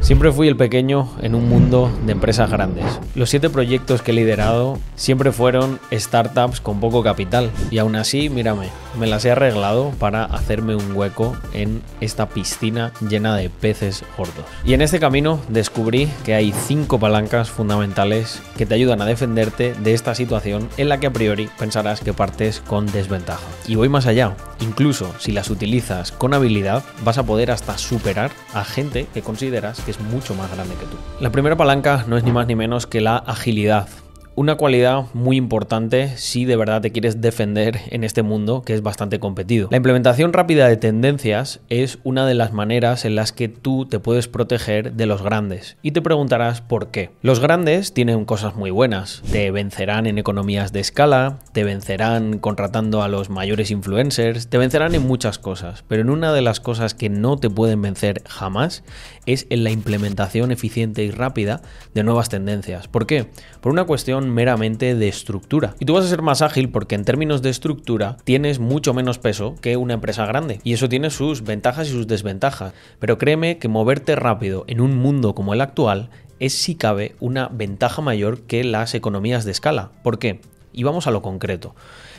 Siempre fui el pequeño en un mundo de empresas grandes. Los 7 proyectos que he liderado siempre fueron startups con poco capital y aún así, mírame, me las he arreglado para hacerme un hueco en esta piscina llena de peces gordos. Y en este camino descubrí que hay 5 palancas fundamentales que te ayudan a defenderte de esta situación en la que a priori pensarás que partes con desventaja. Y voy más allá, incluso si las utilizas con habilidad, vas a poder hasta superar a gente que consideras que es mucho más grande que tú. La primera palanca no es ni más ni menos que la agilidad. Una cualidad muy importante si de verdad te quieres defender en este mundo que es bastante competido. La implementación rápida de tendencias es una de las maneras en las que tú te puedes proteger de los grandes. Y te preguntarás por qué. Los grandes tienen cosas muy buenas. Te vencerán en economías de escala, te vencerán contratando a los mayores influencers, te vencerán en muchas cosas. Pero en una de las cosas que no te pueden vencer jamás es en la implementación eficiente y rápida de nuevas tendencias. ¿Por qué? Por una cuestión meramente de estructura. Y tú vas a ser más ágil porque en términos de estructura tienes mucho menos peso que una empresa grande. Y eso tiene sus ventajas y sus desventajas. Pero créeme que moverte rápido en un mundo como el actual es, si cabe, una ventaja mayor que las economías de escala. ¿Por qué? Y vamos a lo concreto.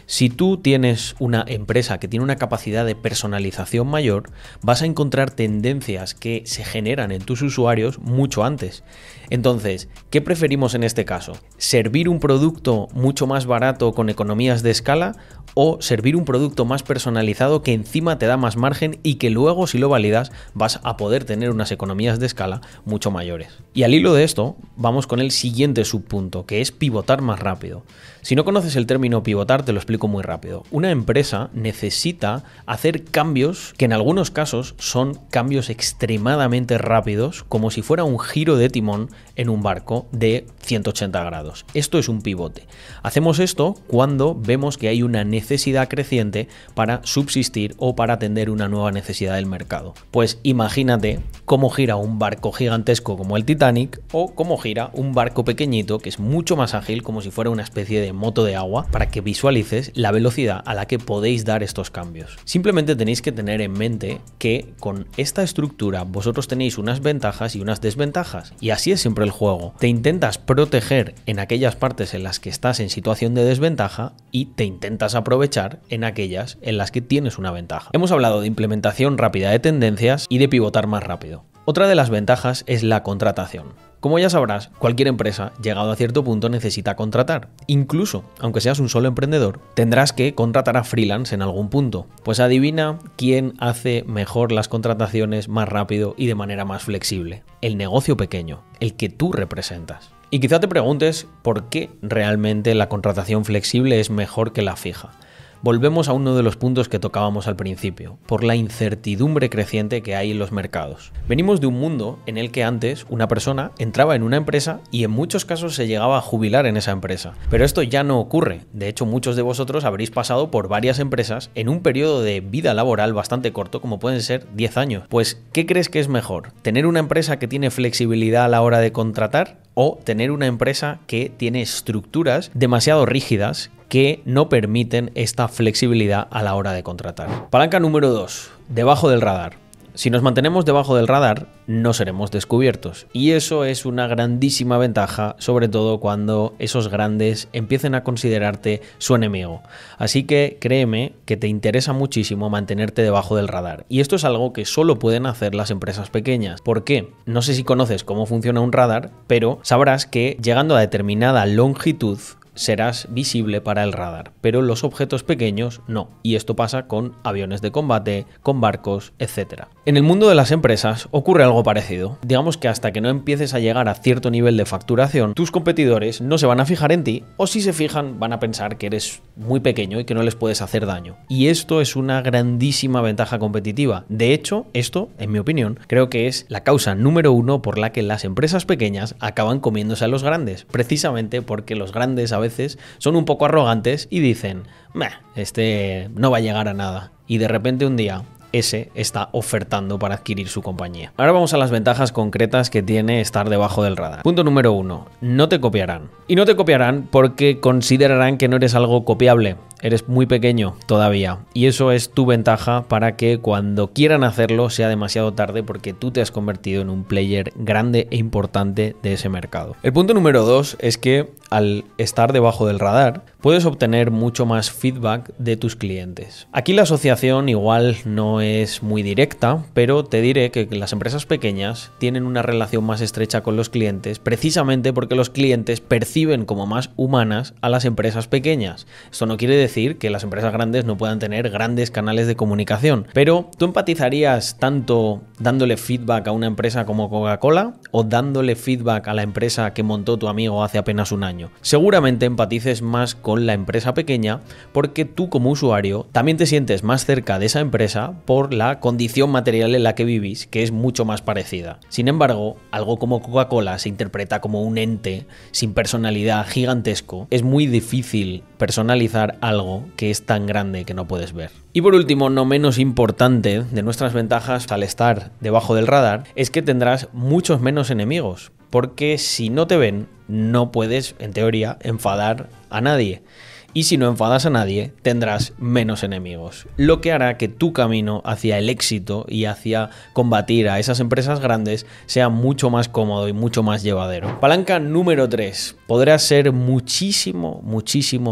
Si tú tienes una empresa que tiene una capacidad de personalización mayor, vas a encontrar tendencias que se generan en tus usuarios mucho antes. Entonces, ¿qué preferimos en este caso? ¿Servir un producto mucho más barato con economías de escala o servir un producto más personalizado que encima te da más margen y que luego, si lo validas, vas a poder tener unas economías de escala mucho mayores? Y al hilo de esto, vamos con el siguiente subpunto, que es pivotar más rápido. Si no conoces el término pivotar, te lo explico muy rápido. Una empresa necesita hacer cambios que en algunos casos son cambios extremadamente rápidos, como si fuera un giro de timón en un barco de 180 grados. Esto es un pivote. Hacemos esto cuando vemos que hay una necesidad creciente para subsistir o para atender una nueva necesidad del mercado. Pues imagínate cómo gira un barco gigantesco como el Titanic o cómo gira un barco pequeñito que es mucho más ágil, como si fuera una especie de moto de agua, para que visualices la velocidad a la que podéis dar estos cambios. Simplemente tenéis que tener en mente que con esta estructura vosotros tenéis unas ventajas y unas desventajas, y así es siempre el juego. Te intentas proteger en aquellas partes en las que estás en situación de desventaja y te intentas aprovechar en aquellas en las que tienes una ventaja. Hemos hablado de implementación rápida de tendencias y de pivotar más rápido. Otra de las ventajas es la contratación. Como ya sabrás, cualquier empresa, llegado a cierto punto, necesita contratar. Incluso, aunque seas un solo emprendedor, tendrás que contratar a freelance en algún punto. Pues adivina quién hace mejor las contrataciones más rápido y de manera más flexible. El negocio pequeño, el que tú representas. Y quizá te preguntes por qué realmente la contratación flexible es mejor que la fija. Volvemos a uno de los puntos que tocábamos al principio, por la incertidumbre creciente que hay en los mercados. Venimos de un mundo en el que antes una persona entraba en una empresa y en muchos casos se llegaba a jubilar en esa empresa. Pero esto ya no ocurre. De hecho, muchos de vosotros habréis pasado por varias empresas en un periodo de vida laboral bastante corto, como pueden ser 10 años. Pues, ¿qué crees que es mejor? ¿Tener una empresa que tiene flexibilidad a la hora de contratar o tener una empresa que tiene estructuras demasiado rígidas que no permiten esta flexibilidad a la hora de contratar? Palanca número 2, debajo del radar. Si nos mantenemos debajo del radar, no seremos descubiertos. Y eso es una grandísima ventaja, sobre todo cuando esos grandes empiecen a considerarte su enemigo. Así que créeme que te interesa muchísimo mantenerte debajo del radar. Y esto es algo que solo pueden hacer las empresas pequeñas. ¿Por qué? No sé si conoces cómo funciona un radar, pero sabrás que llegando a determinada longitud, serás visible para el radar, pero los objetos pequeños no. Y esto pasa con aviones de combate, con barcos, etc. En el mundo de las empresas ocurre algo parecido. Digamos que hasta que no empieces a llegar a cierto nivel de facturación, tus competidores no se van a fijar en ti, o si se fijan van a pensar que eres muy pequeño y que no les puedes hacer daño. Y esto es una grandísima ventaja competitiva. De hecho, esto, en mi opinión, creo que es la causa número 1 por la que las empresas pequeñas acaban comiéndose a los grandes, precisamente porque los grandes a veces son un poco arrogantes y dicen, este no va a llegar a nada. Y de repente un día ese está ofertando para adquirir su compañía. Ahora vamos a las ventajas concretas que tiene estar debajo del radar. Punto número 1, no te copiarán. Y no te copiarán porque considerarán que no eres algo copiable. eres muy pequeño todavía y eso es tu ventaja para que cuando quieran hacerlo sea demasiado tarde porque tú te has convertido en un player grande e importante de ese mercado. El punto número 2 es que al estar debajo del radar puedes obtener mucho más feedback de tus clientes. Aquí la asociación igual no es muy directa, pero te diré que las empresas pequeñas tienen una relación más estrecha con los clientes precisamente porque los clientes perciben como más humanas a las empresas pequeñas. Esto no quiere decir que las empresas grandes no puedan tener grandes canales de comunicación, pero ¿tú empatizarías tanto dándole feedback a una empresa como Coca-Cola o dándole feedback a la empresa que montó tu amigo hace apenas un año? Seguramente empatices más con la empresa pequeña porque tú como usuario también te sientes más cerca de esa empresa por la condición material en la que vivís, que es mucho más parecida. Sin embargo, algo como Coca-Cola se interpreta como un ente sin personalidad gigantesco. Es muy difícil personalizar algo que es tan grande que no puedes ver. Y por último, no menos importante de nuestras ventajas al estar debajo del radar, es que tendrás muchos menos enemigos, porque si no te ven, no puedes, en teoría, enfadar a nadie. Y si no enfadas a nadie, tendrás menos enemigos, lo que hará que tu camino hacia el éxito y hacia combatir a esas empresas grandes sea mucho más cómodo y mucho más llevadero. Palanca número 3. Podrás ser muchísimo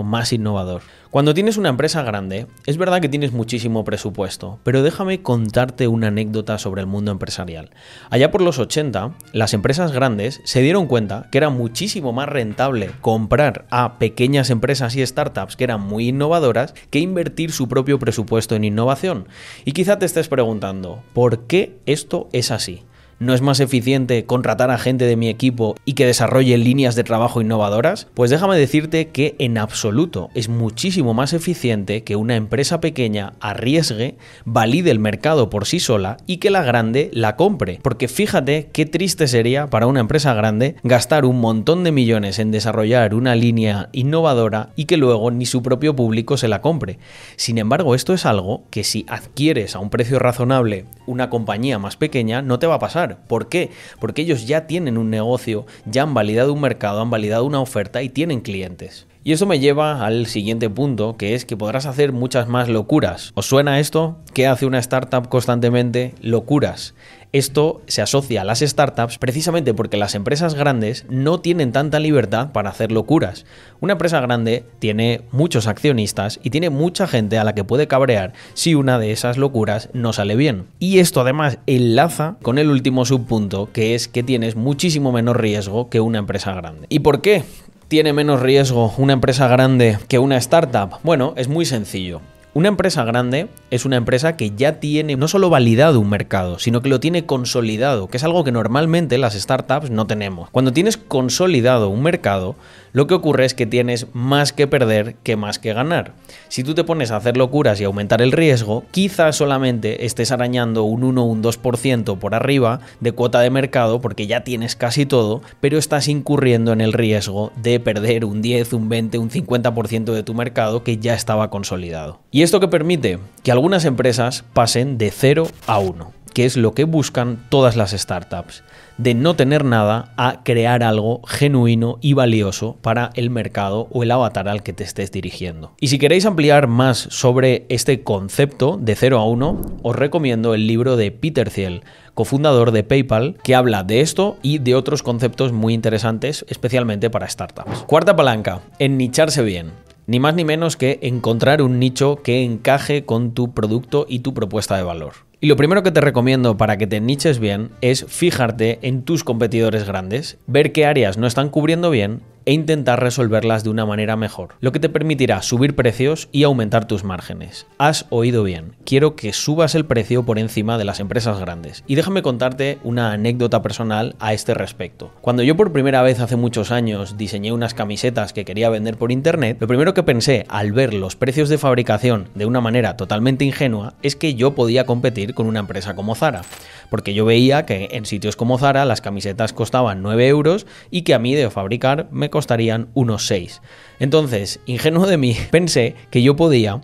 más innovador. Cuando tienes una empresa grande, es verdad que tienes muchísimo presupuesto, pero déjame contarte una anécdota sobre el mundo empresarial. Allá por los 80, las empresas grandes se dieron cuenta que era muchísimo más rentable comprar a pequeñas empresas y startups que eran muy innovadoras que invertir su propio presupuesto en innovación. Y quizá te estés preguntando, ¿por qué esto es así? ¿No es más eficiente contratar a gente de mi equipo y que desarrolle líneas de trabajo innovadoras? Pues déjame decirte que en absoluto es muchísimo más eficiente que una empresa pequeña arriesgue, valide el mercado por sí sola y que la grande la compre. Porque fíjate qué triste sería para una empresa grande gastar un montón de millones en desarrollar una línea innovadora y que luego ni su propio público se la compre. Sin embargo, esto es algo que si adquieres a un precio razonable una compañía más pequeña no te va a pasar. ¿Por qué? Porque ellos ya tienen un negocio, ya han validado un mercado, han validado una oferta y tienen clientes. Y eso me lleva al siguiente punto, que es que podrás hacer muchas más locuras. ¿Os suena esto? ¿Qué hace una startup constantemente? Locuras. Esto se asocia a las startups precisamente porque las empresas grandes no tienen tanta libertad para hacer locuras. Una empresa grande tiene muchos accionistas y tiene mucha gente a la que puede cabrear si una de esas locuras no sale bien. Y esto además enlaza con el último subpunto, que es que tienes muchísimo menos riesgo que una empresa grande. ¿Y por qué tiene menos riesgo una empresa grande que una startup? Bueno, es muy sencillo. Una empresa grande es una empresa que ya tiene no solo validado un mercado, sino que lo tiene consolidado, que es algo que normalmente las startups no tenemos. Cuando tienes consolidado un mercado, lo que ocurre es que tienes más que perder que más que ganar. Si tú te pones a hacer locuras y aumentar el riesgo, quizás solamente estés arañando un 1 o un 2% por arriba de cuota de mercado porque ya tienes casi todo, pero estás incurriendo en el riesgo de perder un 10, un 20, un 50% de tu mercado que ya estaba consolidado. ¿Y esto qué permite? Que algunas empresas pasen de 0 a 1, que es lo que buscan todas las startups. De no tener nada a crear algo genuino y valioso para el mercado o el avatar al que te estés dirigiendo. Y si queréis ampliar más sobre este concepto de 0 a 1, os recomiendo el libro de Peter Thiel, cofundador de PayPal, que habla de esto y de otros conceptos muy interesantes, especialmente para startups. Cuarta palanca, ennicharse bien. Ni más ni menos que encontrar un nicho que encaje con tu producto y tu propuesta de valor. Y lo primero que te recomiendo para que te niches bien es fijarte en tus competidores grandes, ver qué áreas no están cubriendo bien e intentar resolverlas de una manera mejor, lo que te permitirá subir precios y aumentar tus márgenes. Has oído bien, quiero que subas el precio por encima de las empresas grandes. Y déjame contarte una anécdota personal a este respecto. Cuando yo por primera vez hace muchos años diseñé unas camisetas que quería vender por internet, lo primero que pensé al ver los precios de fabricación de una manera totalmente ingenua es que yo podía competir con una empresa como Zara, porque yo veía que en sitios como Zara las camisetas costaban 9 euros y que a mí de fabricar me costarían unos 6. Entonces, ingenuo de mí, pensé que yo podía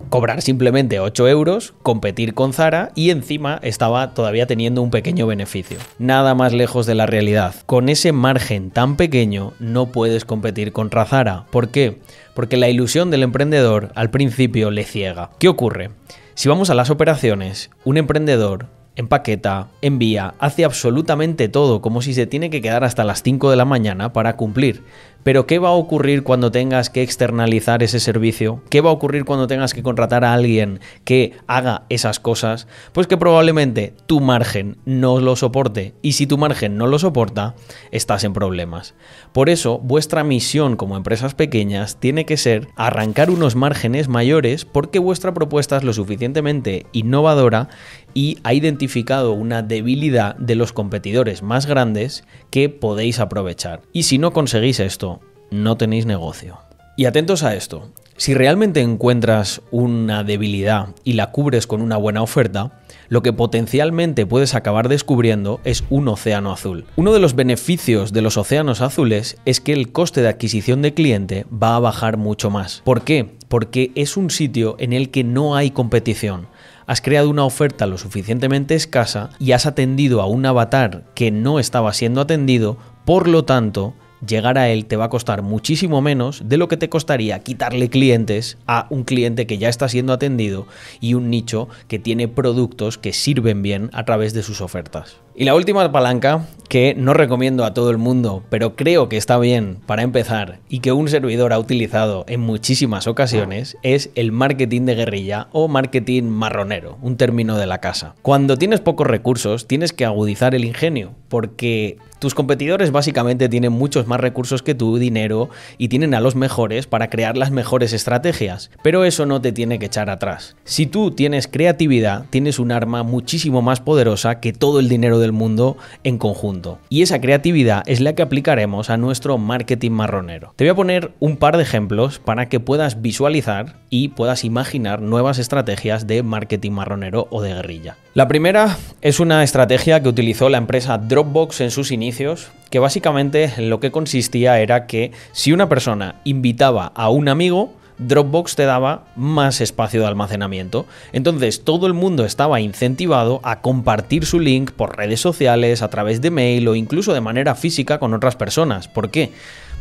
cobrar simplemente 8 euros, competir con Zara y encima estaba todavía teniendo un pequeño beneficio. Nada más lejos de la realidad. Con ese margen tan pequeño no puedes competir contra Zara. ¿Por qué? Porque la ilusión del emprendedor al principio le ciega. ¿Qué ocurre? Si vamos a las operaciones, un emprendedor empaqueta, envía, hace absolutamente todo, como si se tiene que quedar hasta las 5 de la mañana para cumplir. Pero ¿qué va a ocurrir cuando tengas que externalizar ese servicio? ¿Qué va a ocurrir cuando tengas que contratar a alguien que haga esas cosas? Pues que probablemente tu margen no lo soporte. Y si tu margen no lo soporta, estás en problemas. Por eso, vuestra misión como empresas pequeñas tiene que ser arrancar unos márgenes mayores porque vuestra propuesta es lo suficientemente innovadora y ha identificado una debilidad de los competidores más grandes que podéis aprovechar. Y si no conseguís esto, no tenéis negocio. Y atentos a esto, si realmente encuentras una debilidad y la cubres con una buena oferta, lo que potencialmente puedes acabar descubriendo es un océano azul. Uno de los beneficios de los océanos azules es que el coste de adquisición de cliente va a bajar mucho más. ¿Por qué? Porque es un sitio en el que no hay competición. Has creado una oferta lo suficientemente escasa y has atendido a un avatar que no estaba siendo atendido, por lo tanto, llegar a él te va a costar muchísimo menos de lo que te costaría quitarle clientes a un cliente que ya está siendo atendido y un nicho que tiene productos que sirven bien a través de sus ofertas. Y la última palanca, que no recomiendo a todo el mundo, pero creo que está bien para empezar y que un servidor ha utilizado en muchísimas ocasiones, es el marketing de guerrilla o marketing marronero, un término de la casa. Cuando tienes pocos recursos, tienes que agudizar el ingenio, porque tus competidores básicamente tienen muchos más recursos que tú, dinero, y tienen a los mejores para crear las mejores estrategias, pero eso no te tiene que echar atrás. Si tú tienes creatividad, tienes un arma muchísimo más poderosa que todo el dinero del mundo en conjunto. Y esa creatividad es la que aplicaremos a nuestro marketing marronero. Te voy a poner un par de ejemplos para que puedas visualizar y puedas imaginar nuevas estrategias de marketing marronero o de guerrilla. La primera es una estrategia que utilizó la empresa Dropbox en sus inicios, que básicamente lo que consistía era que si una persona invitaba a un amigo, Dropbox te daba más espacio de almacenamiento. Entonces todo el mundo estaba incentivado a compartir su link por redes sociales, a través de mail o incluso de manera física con otras personas. ¿Por qué?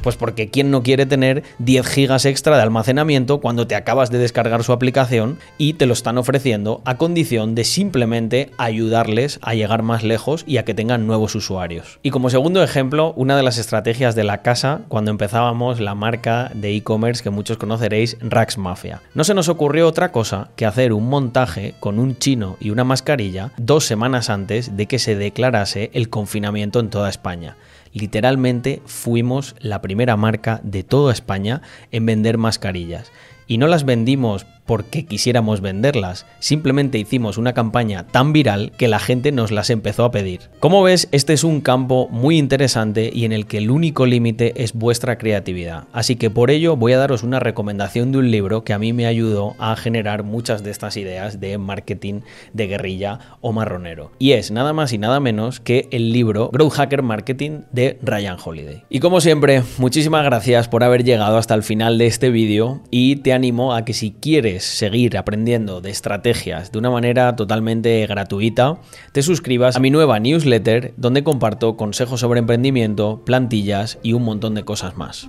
Pues porque ¿quién no quiere tener 10 gigas extra de almacenamiento cuando te acabas de descargar su aplicación y te lo están ofreciendo a condición de simplemente ayudarles a llegar más lejos y a que tengan nuevos usuarios? Y como segundo ejemplo, una de las estrategias de la casa cuando empezábamos la marca de e-commerce que muchos conoceréis, Rax Mafia. No se nos ocurrió otra cosa que hacer un montaje con un chino y una mascarilla 2 semanas antes de que se declarase el confinamiento en toda España. Literalmente fuimos la primera marca de toda España en vender mascarillas. Y no las vendimos porque quisiéramos venderlas, simplemente hicimos una campaña tan viral que la gente nos las empezó a pedir. Como ves, este es un campo muy interesante y en el que el único límite es vuestra creatividad. Así que por ello voy a daros una recomendación de un libro que a mí me ayudó a generar muchas de estas ideas de marketing de guerrilla o marronero. Y es nada más y nada menos que el libro Growth Hacker Marketing de Ryan Holiday. Y como siempre, muchísimas gracias por haber llegado hasta el final de este vídeo y te animo a que si quieres seguir aprendiendo de estrategias de una manera totalmente gratuita, te suscribas a mi nueva newsletter donde comparto consejos sobre emprendimiento, plantillas y un montón de cosas más.